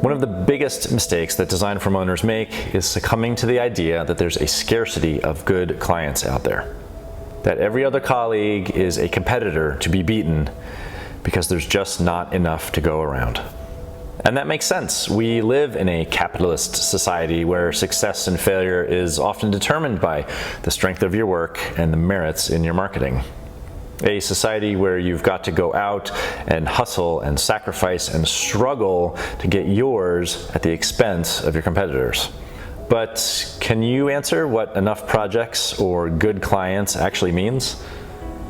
One of the biggest mistakes that design firm owners make is succumbing to the idea that there's a scarcity of good clients out there. That every other colleague is a competitor to be beaten because there's just not enough to go around. And that makes sense. We live in a capitalist society where success and failure is often determined by the strength of your work and the merits in your marketing. A society where you've got to go out and hustle and sacrifice and struggle to get yours at the expense of your competitors. But can you answer what enough projects or good clients actually means?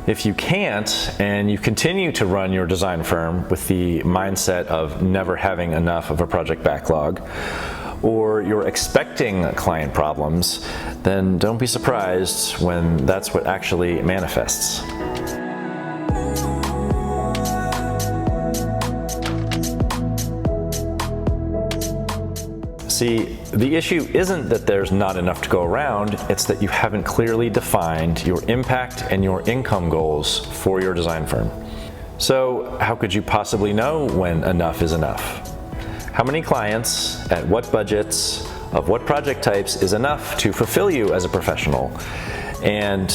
If you can't, and you continue to run your design firm with the mindset of never having enough of a project backlog, or you're expecting client problems, then don't be surprised when that's what actually manifests. See, the issue isn't that there's not enough to go around, it's that you haven't clearly defined your impact and your income goals for your design firm. So how could you possibly know when enough is enough? How many clients, at what budgets, of what project types is enough to fulfill you as a professional? And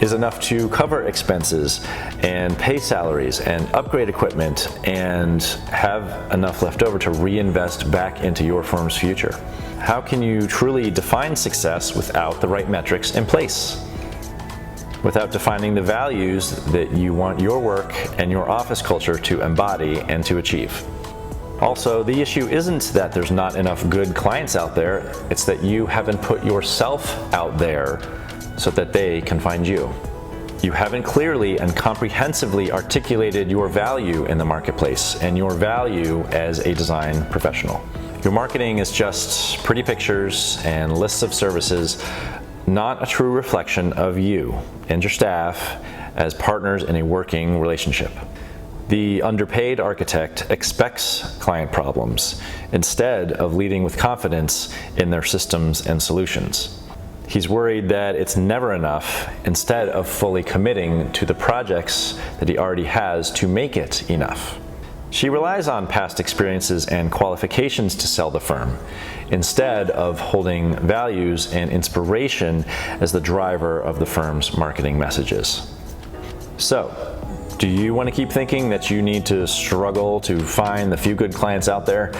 is enough to cover expenses and pay salaries and upgrade equipment and have enough left over to reinvest back into your firm's future? How can you truly define success without the right metrics in place? Without defining the values that you want your work and your office culture to embody and to achieve. Also, the issue isn't that there's not enough good clients out there, it's that you haven't put yourself out there so that they can find you. You haven't clearly and comprehensively articulated your value in the marketplace and your value as a design professional. Your marketing is just pretty pictures and lists of services, not a true reflection of you and your staff as partners in a working relationship. The underpaid architect expects client problems instead of leading with confidence in their systems and solutions. He's worried that it's never enough instead of fully committing to the projects that he already has to make it enough. She relies on past experiences and qualifications to sell the firm, instead of holding values and inspiration as the driver of the firm's marketing messages. So, do you want to keep thinking that you need to struggle to find the few good clients out there,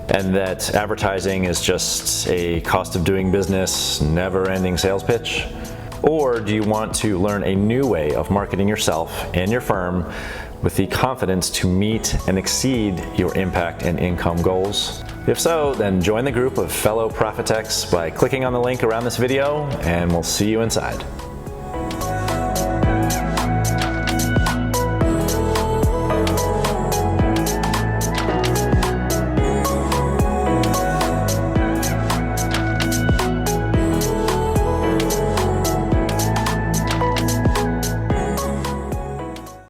and that advertising is just a cost of doing business, never-ending sales pitch? Or do you want to learn a new way of marketing yourself and your firm with the confidence to meet and exceed your impact and income goals? If so, then join the group of fellow Profitex by clicking on the link around this video, and we'll see you inside.